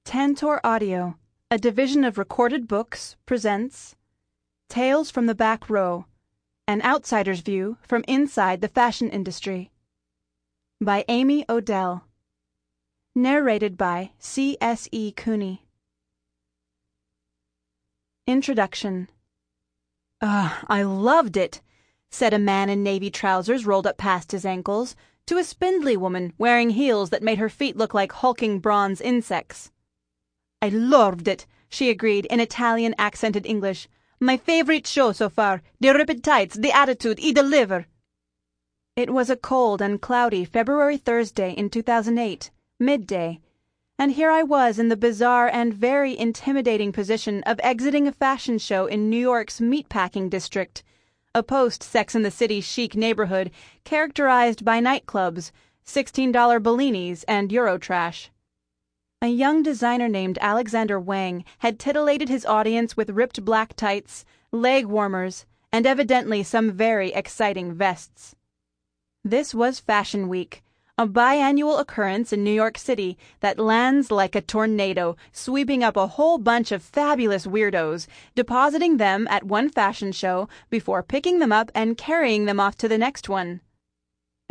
Tantor Audio, a division of Recorded Books, presents Tales from the Back Row, an outsider's view from inside the fashion industry. By Amy Odell. Narrated by C.S.E. Cooney. Introduction. I loved it," said a man in navy trousers rolled up past his ankles, to a spindly woman wearing heels that made her feet look like hulking bronze insects. "I loved it," she agreed in Italian-accented English. "My favorite show so far. The ripped tights, the attitude, I deliver." It was a cold and cloudy February Thursday in 2008, midday, and here I was in the bizarre and very intimidating position of exiting a fashion show in New York's meatpacking district, a post-Sex and the City chic neighborhood characterized by nightclubs, $16 Bellinis, and Eurotrash. A young designer named Alexander Wang had titillated his audience with ripped black tights, leg warmers, and evidently some very exciting vests. This was Fashion Week, a biannual occurrence in New York City that lands like a tornado, sweeping up a whole bunch of fabulous weirdos, depositing them at one fashion show before picking them up and carrying them off to the next one.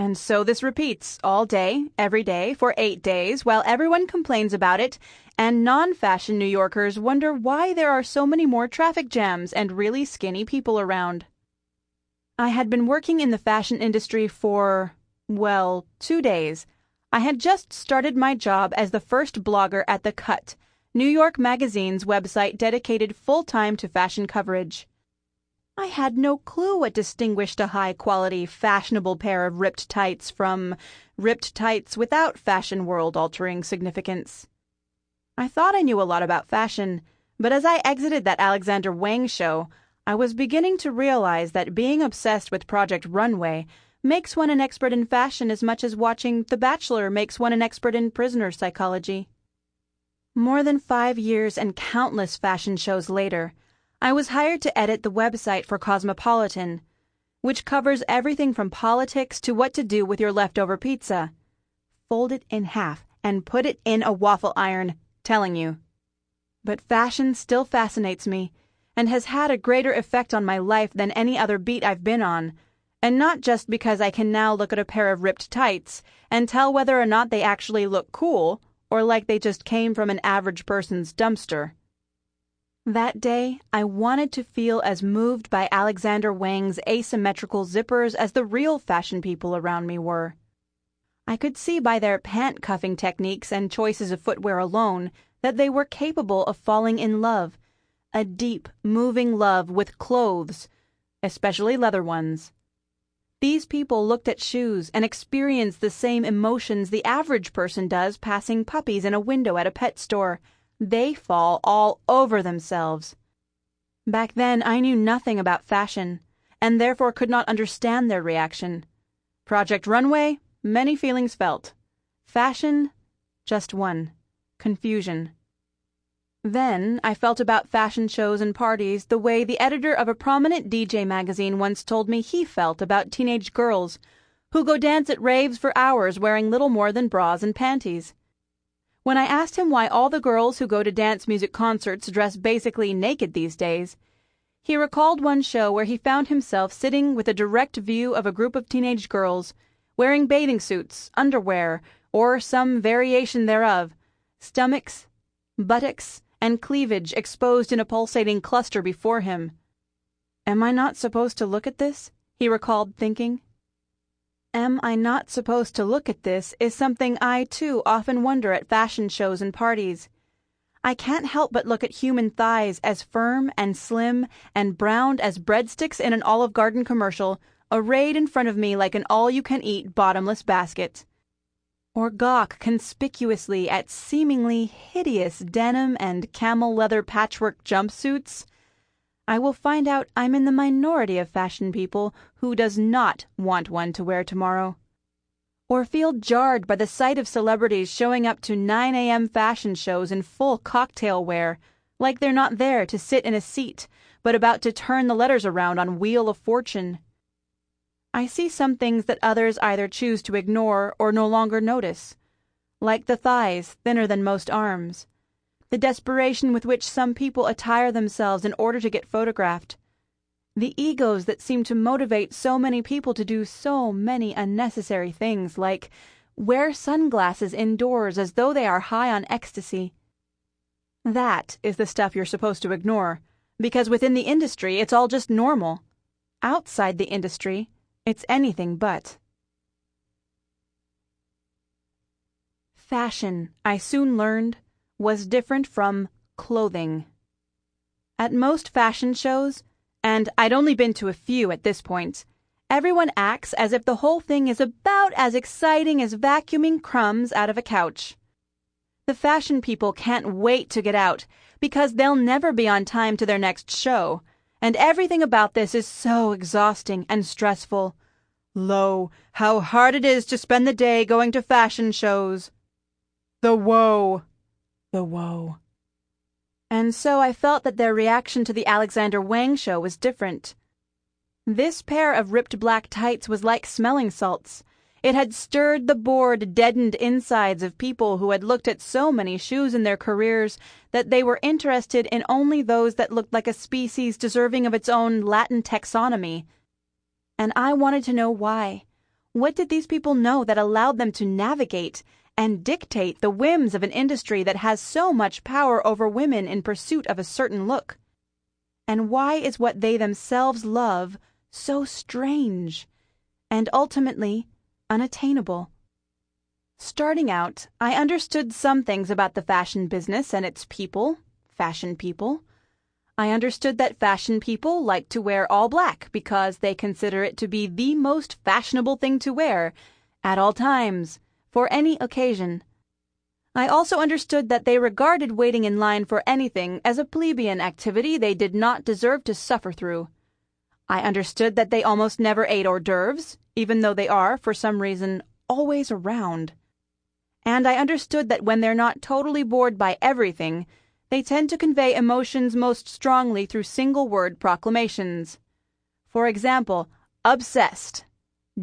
And so this repeats all day, every day, for 8 days, while everyone complains about it, and non-fashion New Yorkers wonder why there are so many more traffic jams and really skinny people around. I had been working in the fashion industry for, 2 days. I had just started my job as the first blogger at The Cut, New York Magazine's website dedicated full-time to fashion coverage. I had no clue what distinguished a high-quality, fashionable pair of ripped tights from ripped tights without fashion world-altering significance. I thought I knew a lot about fashion, but as I exited that Alexander Wang show, I was beginning to realize that being obsessed with Project Runway makes one an expert in fashion as much as watching The Bachelor makes one an expert in prisoner psychology. More than 5 years and countless fashion shows later, I was hired to edit the website for Cosmopolitan, which covers everything from politics to what to do with your leftover pizza. Fold it in half and put it in a waffle iron, telling you. But fashion still fascinates me, and has had a greater effect on my life than any other beat I've been on, and not just because I can now look at a pair of ripped tights and tell whether or not they actually look cool or like they just came from an average person's dumpster. That day, I wanted to feel as moved by Alexander Wang's asymmetrical zippers as the real fashion people around me were. I could see by their pant-cuffing techniques and choices of footwear alone that they were capable of falling in love, a deep, moving love with clothes, especially leather ones. These people looked at shoes and experienced the same emotions the average person does passing puppies in a window at a pet store. They fall all over themselves. Back then, I knew nothing about fashion, and therefore could not understand their reaction. Project Runway, many feelings felt. Fashion, just one: confusion. Then I felt about fashion shows and parties the way the editor of a prominent DJ magazine once told me he felt about teenage girls who go dance at raves for hours wearing little more than bras and panties. When I asked him why all the girls who go to dance music concerts dress basically naked these days, he recalled one show where he found himself sitting with a direct view of a group of teenage girls wearing bathing suits, underwear, or some variation thereof, stomachs, buttocks, and cleavage exposed in a pulsating cluster before him. "Am I not supposed to look at this?" he recalled thinking. Am I not supposed to look at this is something I, too, often wonder at fashion shows and parties. I can't help but look at human thighs as firm and slim and browned as breadsticks in an Olive Garden commercial, arrayed in front of me like an all-you-can-eat bottomless basket. Or gawk conspicuously at seemingly hideous denim and camel leather patchwork jumpsuits. I will find out I'm in the minority of fashion people who does not want one to wear tomorrow. Or feel jarred by the sight of celebrities showing up to 9 a.m. fashion shows in full cocktail wear, like they're not there to sit in a seat, but about to turn the letters around on Wheel of Fortune. I see some things that others either choose to ignore or no longer notice, like the thighs thinner than most arms, the desperation with which some people attire themselves in order to get photographed, the egos that seem to motivate so many people to do so many unnecessary things, like wear sunglasses indoors as though they are high on ecstasy. That is the stuff you're supposed to ignore, because within the industry it's all just normal. Outside the industry, it's anything but. Fashion, I soon learned, was different from clothing. At most fashion shows, and I'd only been to a few at this point, everyone acts as if the whole thing is about as exciting as vacuuming crumbs out of a couch. The fashion people can't wait to get out, because they'll never be on time to their next show, and everything about this is so exhausting and stressful. Lo, how hard it is to spend the day going to fashion shows. The woe. The woe. And so I felt that their reaction to the Alexander Wang show was different. This pair of ripped black tights was like smelling salts. It had stirred the bored, deadened insides of people who had looked at so many shoes in their careers that they were interested in only those that looked like a species deserving of its own Latin taxonomy. And I wanted to know why. What did these people know that allowed them to navigate and dictate the whims of an industry that has so much power over women in pursuit of a certain look? And why is what they themselves love so strange, and ultimately unattainable? Starting out, I understood some things about the fashion business and its people, fashion people. I understood that fashion people like to wear all black because they consider it to be the most fashionable thing to wear, at all times, for any occasion. I also understood that they regarded waiting in line for anything as a plebeian activity they did not deserve to suffer through. I understood that they almost never ate hors d'oeuvres, even though they are, for some reason, always around. And I understood that when they're not totally bored by everything, they tend to convey emotions most strongly through single-word proclamations. For example, obsessed,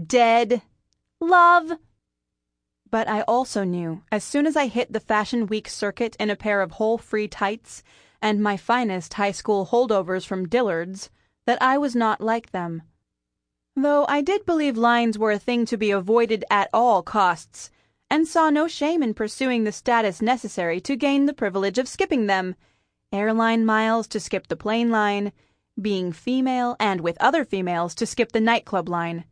dead, love. But I also knew, as soon as I hit the Fashion Week circuit in a pair of hole-free tights and my finest high school holdovers from Dillard's, that I was not like them. Though I did believe lines were a thing to be avoided at all costs, and saw no shame in pursuing the status necessary to gain the privilege of skipping them, airline miles to skip the plane line, being female and with other females to skip the nightclub line.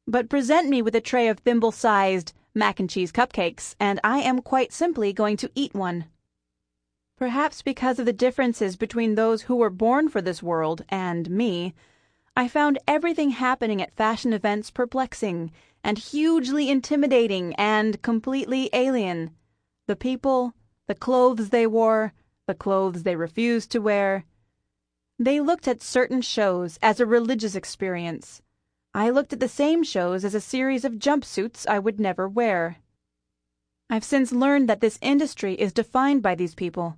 But present me with a tray of thimble-sized mac and cheese cupcakes, and I am quite simply going to eat one. Perhaps because of the differences between those who were born for this world and me, I found everything happening at fashion events perplexing and hugely intimidating and completely alien. The people, the clothes they wore, the clothes they refused to wear. They looked at certain shows as a religious experience. I looked at the same shows as a series of jumpsuits I would never wear. I've since learned that this industry is defined by these people.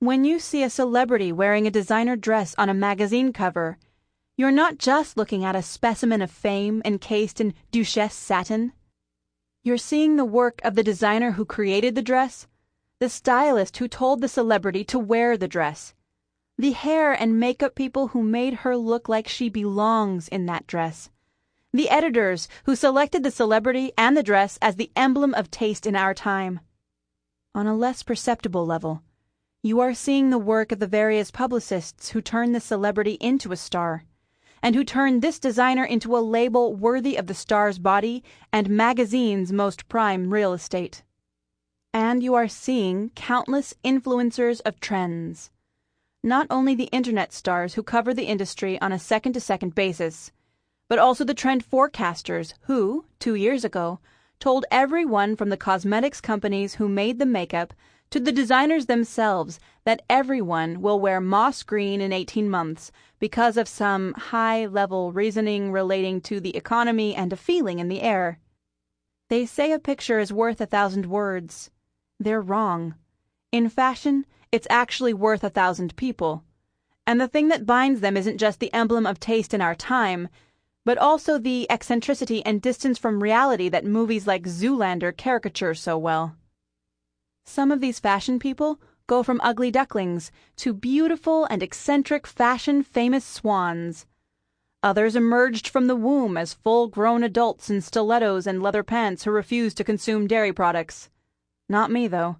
When you see a celebrity wearing a designer dress on a magazine cover, you're not just looking at a specimen of fame encased in Duchesse satin. You're seeing the work of the designer who created the dress, the stylist who told the celebrity to wear the dress, the hair and makeup people who made her look like she belongs in that dress, the editors who selected the celebrity and the dress as the emblem of taste in our time. On a less perceptible level, you are seeing the work of the various publicists who turn the celebrity into a star, and who turn this designer into a label worthy of the star's body and magazine's most prime real estate. And you are seeing countless influencers of trends. Not only the internet stars who cover the industry on a second-to-second basis, but also the trend forecasters who, 2 years ago, told everyone from the cosmetics companies who made the makeup to the designers themselves that everyone will wear moss green in 18 months because of some high-level reasoning relating to the economy and a feeling in the air. They say a picture is worth 1,000 words. They're wrong. In fashion, it's actually worth 1,000 people. And the thing that binds them isn't just the emblem of taste in our time, but also the eccentricity and distance from reality that movies like Zoolander caricature so well. Some of these fashion people go from ugly ducklings to beautiful and eccentric fashion-famous swans. Others emerged from the womb as full-grown adults in stilettos and leather pants who refuse to consume dairy products. Not me, though.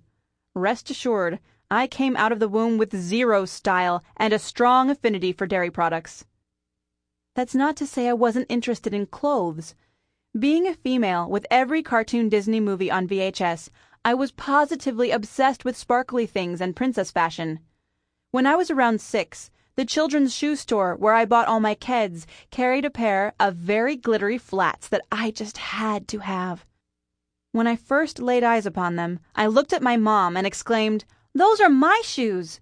Rest assured, I came out of the womb with zero style and a strong affinity for dairy products. That's not to say I wasn't interested in clothes. Being a female with every cartoon Disney movie on VHS, I was positively obsessed with sparkly things and princess fashion. When I was around 6, the children's shoe store where I bought all my keds carried a pair of very glittery flats that I just had to have. When I first laid eyes upon them, I looked at my mom and exclaimed, "Those are my shoes!"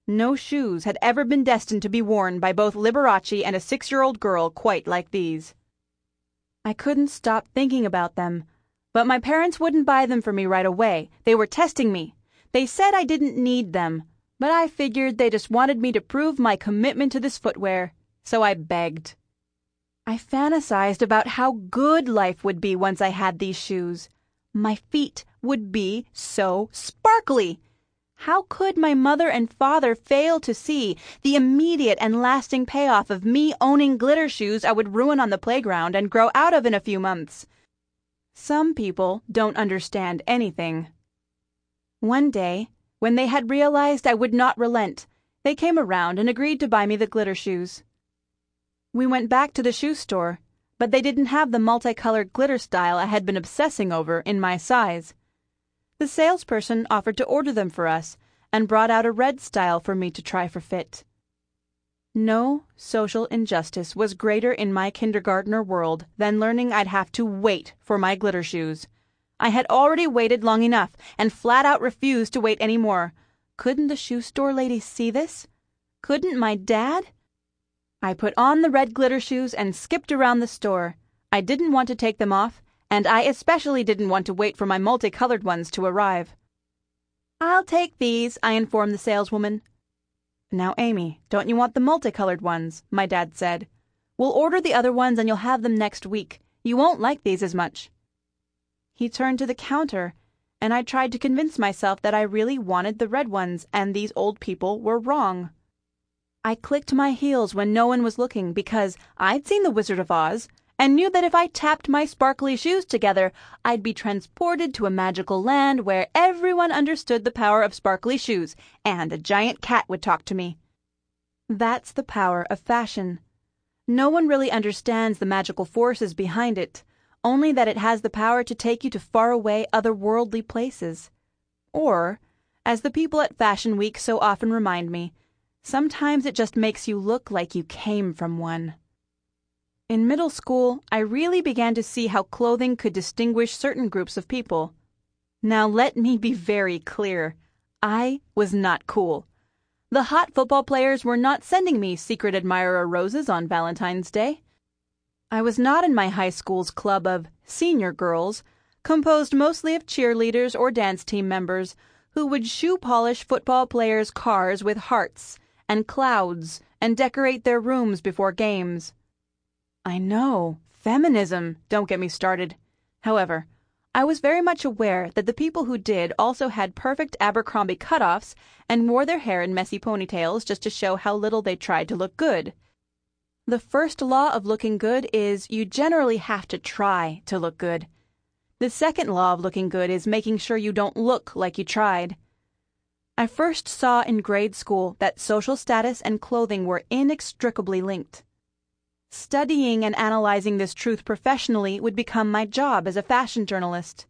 No shoes had ever been destined to be worn by both Liberace and a 6-year-old girl quite like these. I couldn't stop thinking about them, but my parents wouldn't buy them for me right away. They were testing me. They said I didn't need them, but I figured they just wanted me to prove my commitment to this footwear, so I begged. I fantasized about how good life would be once I had these shoes. My feet would be so sparkly. How could my mother and father fail to see the immediate and lasting payoff of me owning glitter shoes I would ruin on the playground and grow out of in a few months? Some people don't understand anything. One day, when they had realized I would not relent, they came around and agreed to buy me the glitter shoes. We went back to the shoe store, but they didn't have the multicolored glitter style I had been obsessing over in my size. The salesperson offered to order them for us and brought out a red style for me to try for fit. No social injustice was greater in my kindergartner world than learning I'd have to wait for my glitter shoes. I had already waited long enough and flat out refused to wait any more. Couldn't the shoe store lady see this? Couldn't my dad? I put on the red glitter shoes and skipped around the store. I didn't want to take them off, and I especially didn't want to wait for my multicolored ones to arrive. "I'll take these," I informed the saleswoman. "Now, Amy, don't you want the multicolored ones?" my dad said. "We'll order the other ones and you'll have them next week. You won't like these as much." He turned to the counter, and I tried to convince myself that I really wanted the red ones and these old people were wrong. I clicked my heels when no one was looking because I'd seen The Wizard of Oz and knew that if I tapped my sparkly shoes together, I'd be transported to a magical land where everyone understood the power of sparkly shoes and a giant cat would talk to me. That's the power of fashion. No one really understands the magical forces behind it, only that it has the power to take you to faraway, otherworldly places. Or, as the people at Fashion Week so often remind me, sometimes it just makes you look like you came from one. In middle school, I really began to see how clothing could distinguish certain groups of people. Now let me be very clear. I was not cool. The hot football players were not sending me secret admirer roses on Valentine's Day. I was not in my high school's club of senior girls, composed mostly of cheerleaders or dance team members, who would shoe polish football players' cars with hearts and clouds and decorate their rooms before games. I know, feminism, don't get me started. However, I was very much aware that the people who did also had perfect Abercrombie cutoffs and wore their hair in messy ponytails just to show how little they tried to look good. The first law of looking good is you generally have to try to look good. The second law of looking good is making sure you don't look like you tried. I first saw in grade school that social status and clothing were inextricably linked. Studying and analyzing this truth professionally would become my job as a fashion journalist.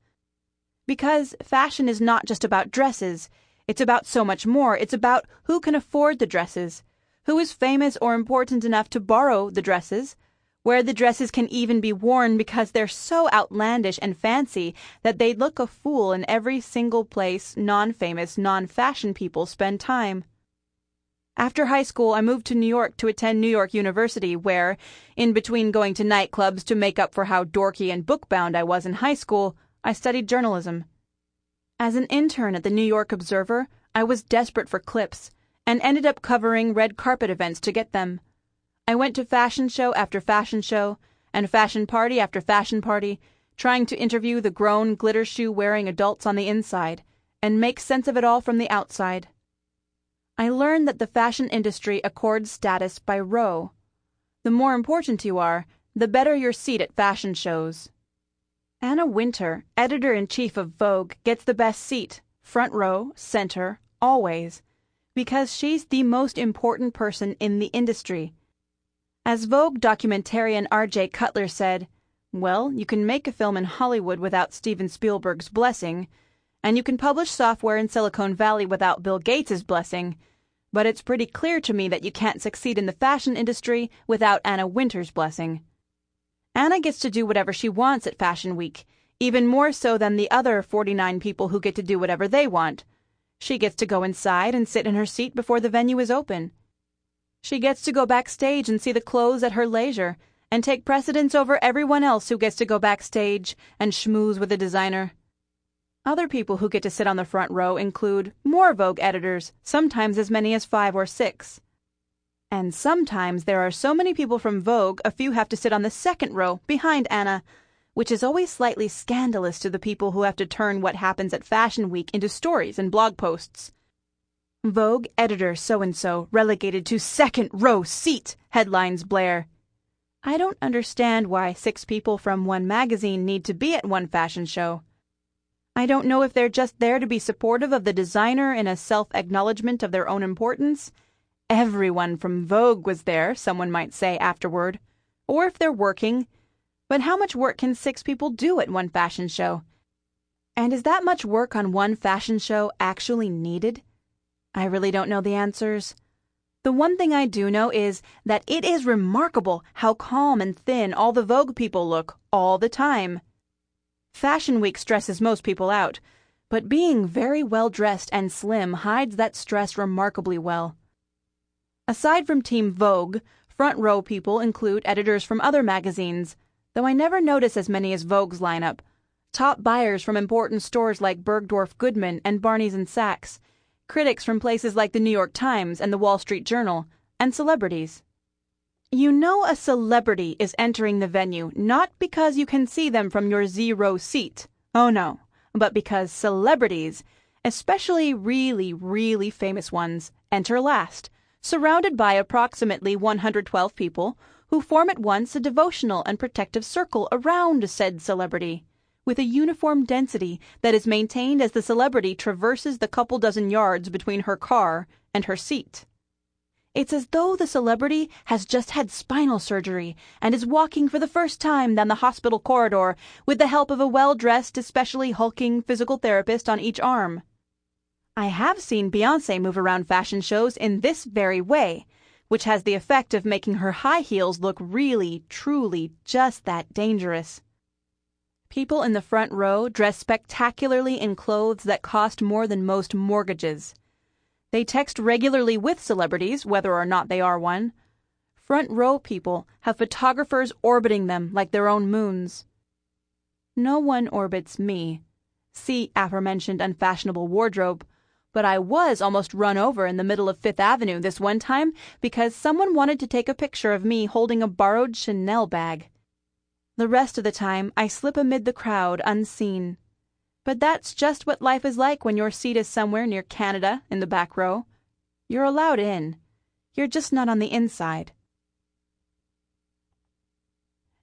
Because fashion is not just about dresses, it's about so much more. It's about who can afford the dresses, who is famous or important enough to borrow the dresses, where the dresses can even be worn because they're so outlandish and fancy that they'd look a fool in every single place non-famous, non-fashion people spend time. After high school, I moved to New York to attend New York University, where, in between going to nightclubs to make up for how dorky and book-bound I was in high school, I studied journalism. As an intern at the New York Observer, I was desperate for clips, and ended up covering red carpet events to get them. I went to fashion show after fashion show, and fashion party after fashion party, trying to interview the grown glitter shoe-wearing adults on the inside, and make sense of it all from the outside. I learned that the fashion industry accords status by row. The more important you are, the better your seat at fashion shows. Anna Wintour, editor-in-chief of Vogue, gets the best seat, front row, center, always, because she's the most important person in the industry. As Vogue documentarian R.J. Cutler said, "Well, you can make a film in Hollywood without Steven Spielberg's blessing, and you can publish software in Silicon Valley without Bill Gates' blessing, but it's pretty clear to me that you can't succeed in the fashion industry without Anna Wintour's blessing." Anna gets to do whatever she wants at Fashion Week, even more so than the other 49 people who get to do whatever they want. She gets to go inside and sit in her seat before the venue is open. She gets to go backstage and see the clothes at her leisure, and take precedence over everyone else who gets to go backstage and schmooze with a designer. Other people who get to sit on the front row include more Vogue editors, sometimes as many as 5 or 6. And sometimes there are so many people from Vogue a few have to sit on the second row behind Anna, which is always slightly scandalous to the people who have to turn what happens at Fashion Week into stories and blog posts. Vogue editor so-and-so relegated to second row seat, headlines blare. I don't understand why 6 people from one magazine need to be at one fashion show. I don't know if they're just there to be supportive of the designer in a self-acknowledgement of their own importance. Everyone from Vogue was there, someone might say afterward. Or if they're working. But how much work can 6 people do at one fashion show? And is that much work on one fashion show actually needed? I really don't know the answers. The one thing I do know is that it is remarkable how calm and thin all the Vogue people look all the time. Fashion Week stresses most people out, but being very well dressed and slim hides that stress remarkably well. Aside from Team Vogue, front row people include editors from other magazines, though I never notice as many as Vogue's lineup, top buyers from important stores like Bergdorf Goodman and Barney's & Saks, critics from places like the New York Times and the Wall Street Journal, and celebrities. You know a celebrity is entering the venue not because you can see them from your 0 seat. Oh no, but because celebrities, especially really, really famous ones, enter last, surrounded by approximately 112 people who form at once a devotional and protective circle around said celebrity, with a uniform density that is maintained as the celebrity traverses the couple dozen yards between her car and her seat. It's as though the celebrity has just had spinal surgery and is walking for the first time down the hospital corridor with the help of a well-dressed, especially hulking physical therapist on each arm. I have seen Beyoncé move around fashion shows in this very way, which has the effect of making her high heels look really, truly just that dangerous. People in the front row dress spectacularly in clothes that cost more than most mortgages. They text regularly with celebrities, whether or not they are one. Front row people have photographers orbiting them like their own moons. No one orbits me. See aforementioned unfashionable wardrobe. But I was almost run over in the middle of Fifth Avenue this one time because someone wanted to take a picture of me holding a borrowed Chanel bag. The rest of the time, I slip amid the crowd unseen. But that's just what life is like when your seat is somewhere near Canada in the back row. You're allowed in. You're just not on the inside.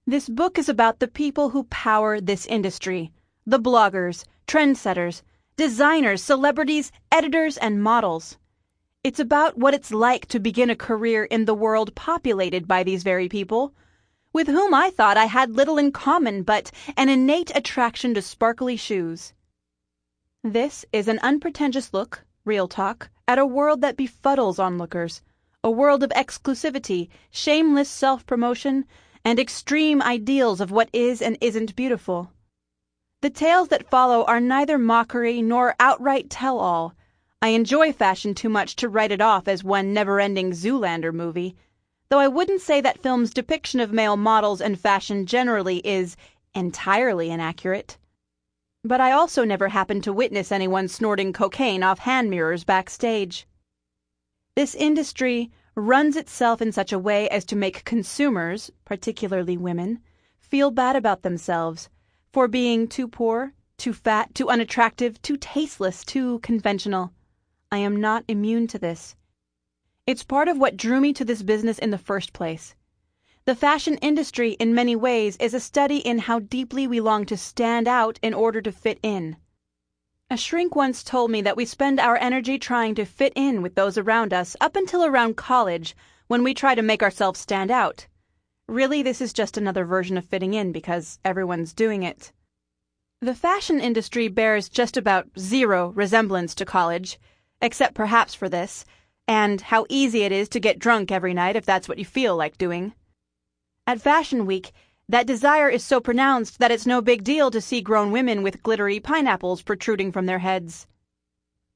This book is about the people who power this industry. The bloggers, trendsetters, designers, celebrities, editors, and models. It's about what it's like to begin a career in the world populated by these very people, with whom I thought I had little in common but an innate attraction to sparkly shoes. This is an unpretentious look, real talk, at a world that befuddles onlookers, a world of exclusivity, shameless self-promotion, and extreme ideals of what is and isn't beautiful. The tales that follow are neither mockery nor outright tell-all. I enjoy fashion too much to write it off as one never-ending Zoolander movie, though I wouldn't say that film's depiction of male models and fashion generally is entirely inaccurate. But I also never happened to witness anyone snorting cocaine off hand mirrors backstage. This industry runs itself in such a way as to make consumers, particularly women, feel bad about themselves, for being too poor, Too fat, too unattractive, too tasteless, too conventional. I am not immune to this. It's part of what drew me to this business in the first place. The fashion industry, in many ways, is a study in how deeply we long to stand out in order to fit in. A shrink once told me that we spend our energy trying to fit in with those around us up until around college, when we try to make ourselves stand out. Really, this is just another version of fitting in because everyone's doing it. The fashion industry bears just about zero resemblance to college, except perhaps for this, and how easy it is to get drunk every night if that's what you feel like doing. At Fashion Week, that desire is so pronounced that it's no big deal to see grown women with glittery pineapples protruding from their heads.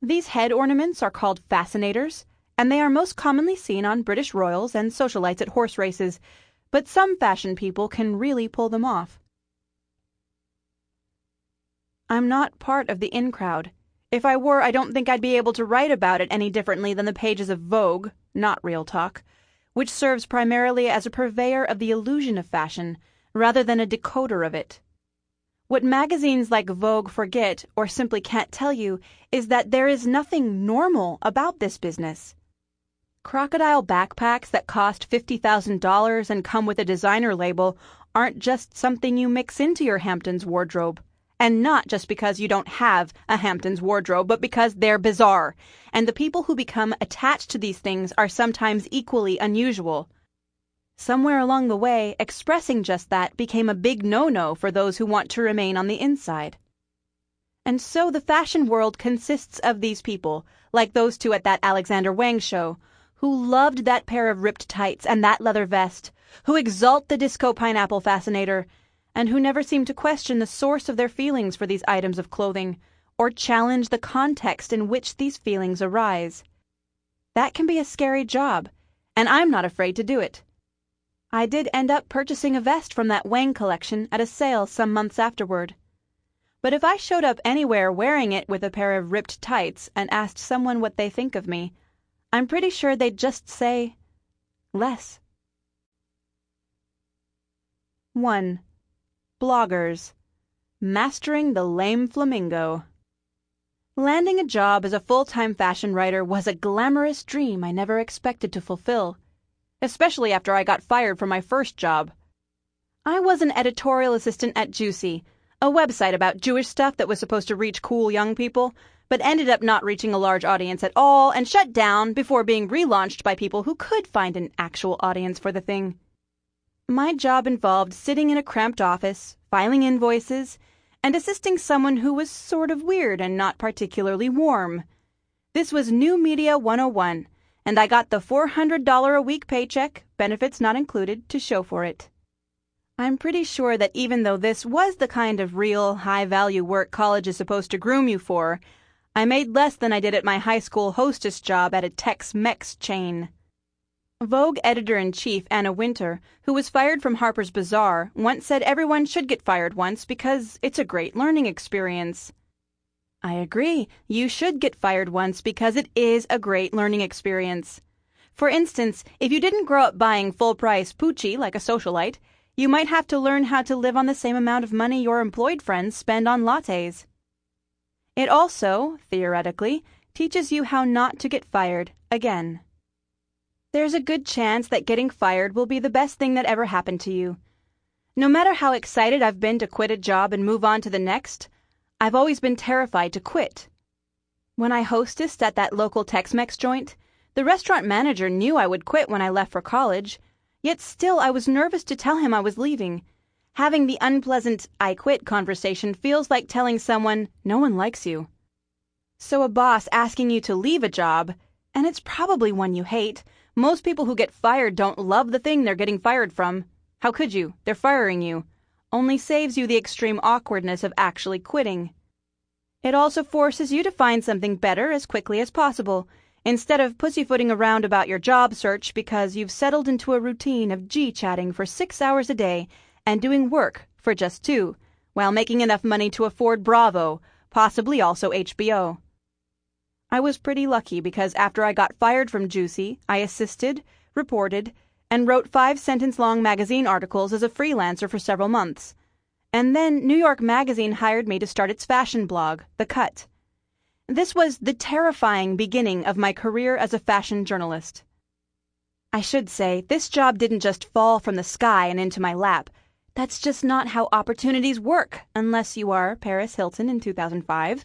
These head ornaments are called fascinators, and they are most commonly seen on British royals and socialites at horse races, but some fashion people can really pull them off. I'm not part of the in crowd. If I were, I don't think I'd be able to write about it any differently than the pages of Vogue, not Real Talk, which serves primarily as a purveyor of the illusion of fashion, rather than a decoder of it. What magazines like Vogue forget, or simply can't tell you, is that there is nothing normal about this business. Crocodile backpacks that cost $50,000 and come with a designer label aren't just something you mix into your Hamptons wardrobe. And not just because you don't have a Hamptons wardrobe, but because they're bizarre, and the people who become attached to these things are sometimes equally unusual. Somewhere along the way, expressing just that became a big no-no for those who want to remain on the inside. And so the fashion world consists of these people, like those two at that Alexander Wang show, who loved that pair of ripped tights and that leather vest, who exalt the disco pineapple fascinator, and who never seem to question the source of their feelings for these items of clothing, or challenge the context in which these feelings arise. That can be a scary job, and I'm not afraid to do it. I did end up purchasing a vest from that Wang collection at a sale some months afterward. But if I showed up anywhere wearing it with a pair of ripped tights and asked someone what they think of me, I'm pretty sure they'd just say, less. 1. Bloggers. Mastering the lame flamingo. Landing a job as a full-time fashion writer was a glamorous dream I never expected to fulfill, especially after I got fired from my first job. I was an editorial assistant at Juicy, a website about Jewish stuff that was supposed to reach cool young people, but ended up not reaching a large audience at all and shut down before being relaunched by people who could find an actual audience for the thing. My job involved sitting in a cramped office, filing invoices, and assisting someone who was sort of weird and not particularly warm. This was New Media 101, and I got the $400 a week paycheck, benefits not included, to show for it. I'm pretty sure that even though this was the kind of real, high-value work college is supposed to groom you for, I made less than I did at my high school hostess job at a Tex-Mex chain. Vogue editor-in-chief Anna Wintour, who was fired from Harper's Bazaar, once said everyone should get fired once because it's a great learning experience. I agree. You should get fired once because it is a great learning experience. For instance, if you didn't grow up buying full-price Poochie like a socialite, you might have to learn how to live on the same amount of money your employed friends spend on lattes. It also, theoretically, teaches you how not to get fired again. There's a good chance that getting fired will be the best thing that ever happened to you. No matter how excited I've been to quit a job and move on to the next, I've always been terrified to quit. When I hostessed at that local Tex-Mex joint, the restaurant manager knew I would quit when I left for college, yet still I was nervous to tell him I was leaving. Having the unpleasant "I quit" conversation feels like telling someone no one likes you. So a boss asking you to leave a job, and it's probably one you hate. Most people who get fired don't love the thing they're getting fired from. How could you? They're firing you. Only saves you the extreme awkwardness of actually quitting. It also forces you to find something better as quickly as possible, instead of pussyfooting around about your job search because you've settled into a routine of G-chatting for 6 hours a day and doing work for just 2, while making enough money to afford Bravo, possibly also HBO. I was pretty lucky because after I got fired from Juicy, I assisted, reported, and wrote 5-sentence-long magazine articles as a freelancer for several months. And then New York Magazine hired me to start its fashion blog, The Cut. This was the terrifying beginning of my career as a fashion journalist. I should say, this job didn't just fall from the sky and into my lap. That's just not how opportunities work, unless you are Paris Hilton in 2005,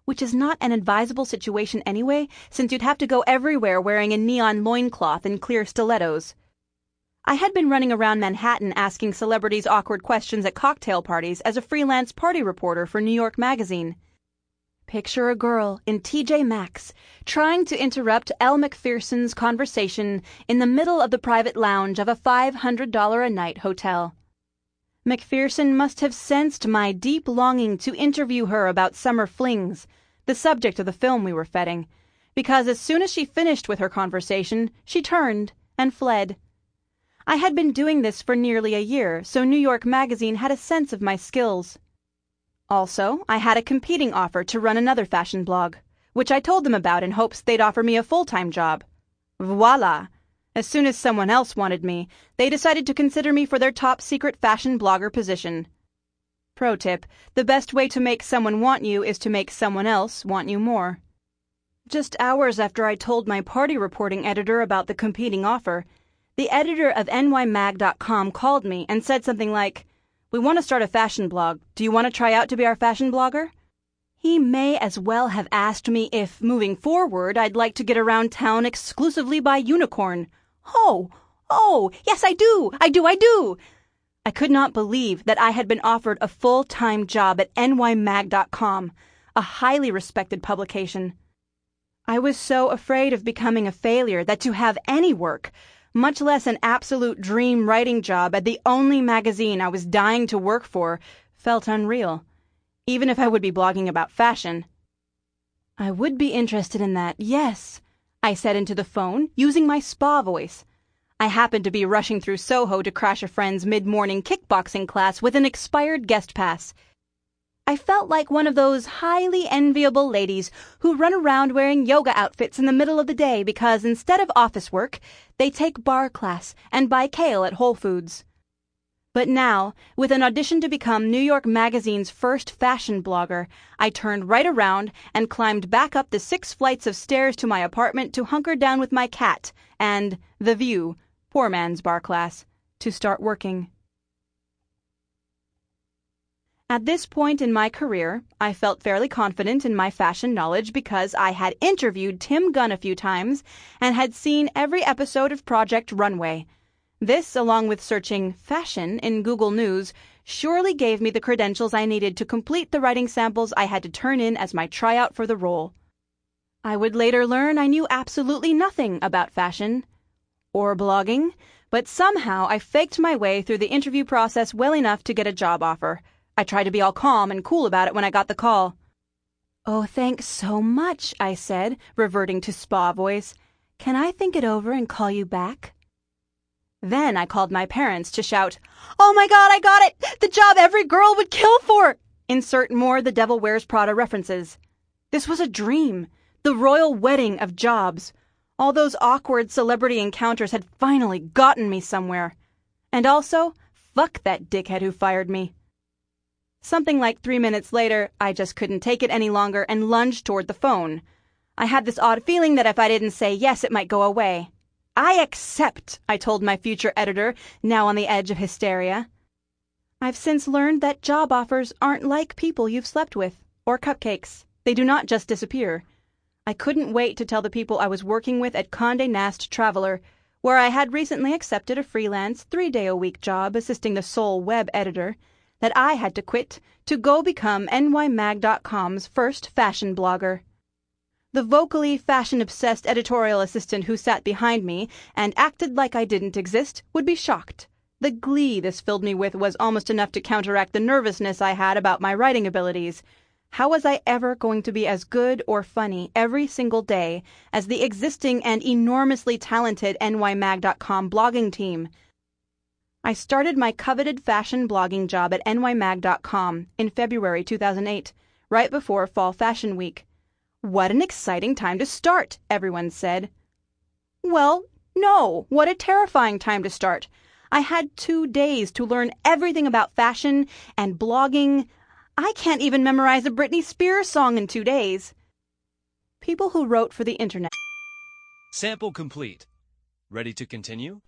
which is not an advisable situation anyway, since you'd have to go everywhere wearing a neon loincloth and clear stilettos. I had been running around Manhattan asking celebrities awkward questions at cocktail parties as a freelance party reporter for New York Magazine. Picture a girl in TJ Maxx trying to interrupt Elle Macpherson's conversation in the middle of the private lounge of a $500 a night hotel. Macpherson must have sensed my deep longing to interview her about summer flings, the subject of the film we were feting, because as soon as she finished with her conversation, she turned and fled. I had been doing this for nearly a year, so New York Magazine had a sense of my skills. Also, I had a competing offer to run another fashion blog, which I told them about in hopes they'd offer me a full-time job. Voila! As soon as someone else wanted me, they decided to consider me for their top-secret fashion blogger position. Pro tip, the best way to make someone want you is to make someone else want you more. Just hours after I told my party reporting editor about the competing offer, the editor of nymag.com called me and said something like, "We want to start a fashion blog. Do you want to try out to be our fashion blogger?" He may as well have asked me if, moving forward, I'd like to get around town exclusively by unicorn. Oh, yes, I do. I could not believe that I had been offered a full-time job at nymag.com, a highly respected publication. I was so afraid of becoming a failure that to have any work, much less an absolute dream writing job at the only magazine I was dying to work for, felt unreal, even if I would be blogging about fashion. "I would be interested in that, yes," I said into the phone, using my spa voice. I happened to be rushing through Soho to crash a friend's mid-morning kickboxing class with an expired guest pass. I felt like one of those highly enviable ladies who run around wearing yoga outfits in the middle of the day because instead of office work, they take bar class and buy kale at Whole Foods. But now, with an audition to become New York Magazine's first fashion blogger, I turned right around and climbed back up the 6 flights of stairs to my apartment to hunker down with my cat and The View, poor man's bar class, to start working. At this point in my career, I felt fairly confident in my fashion knowledge because I had interviewed Tim Gunn a few times and had seen every episode of Project Runway. This, along with searching fashion in Google News, surely gave me the credentials I needed to complete the writing samples I had to turn in as my tryout for the role. I would later learn I knew absolutely nothing about fashion or blogging, but somehow I faked my way through the interview process well enough to get a job offer. I tried to be all calm and cool about it when I got the call. "Oh, thanks so much," I said, reverting to spa voice. "Can I think it over and call you back?" Then I called my parents to shout, "Oh my God, I got it! The job every girl would kill for!" Insert more The Devil Wears Prada references. This was a dream, the royal wedding of jobs. All those awkward celebrity encounters had finally gotten me somewhere. And also, fuck that dickhead who fired me. Something like 3 minutes later, I just couldn't take it any longer and lunged toward the phone. I had this odd feeling that if I didn't say yes, it might go away. "I accept," I told my future editor, now on the edge of hysteria. I've since learned that job offers aren't like people you've slept with, or cupcakes. They do not just disappear. I couldn't wait to tell the people I was working with at Condé Nast Traveler, where I had recently accepted a freelance 3-day-a-week job assisting the sole web editor, that I had to quit to go become nymag.com's first fashion blogger. The vocally fashion-obsessed editorial assistant who sat behind me and acted like I didn't exist would be shocked. The glee this filled me with was almost enough to counteract the nervousness I had about my writing abilities. How was I ever going to be as good or funny every single day as the existing and enormously talented nymag.com blogging team? I started my coveted fashion blogging job at nymag.com in February 2008, right before Fall Fashion Week. "What an exciting time to start," everyone said. Well, no, what a terrifying time to start. I had 2 days to learn everything about fashion and blogging. I can't even memorize a Britney Spears song in 2 days. People who wrote for the internet. Sample complete. Ready to continue?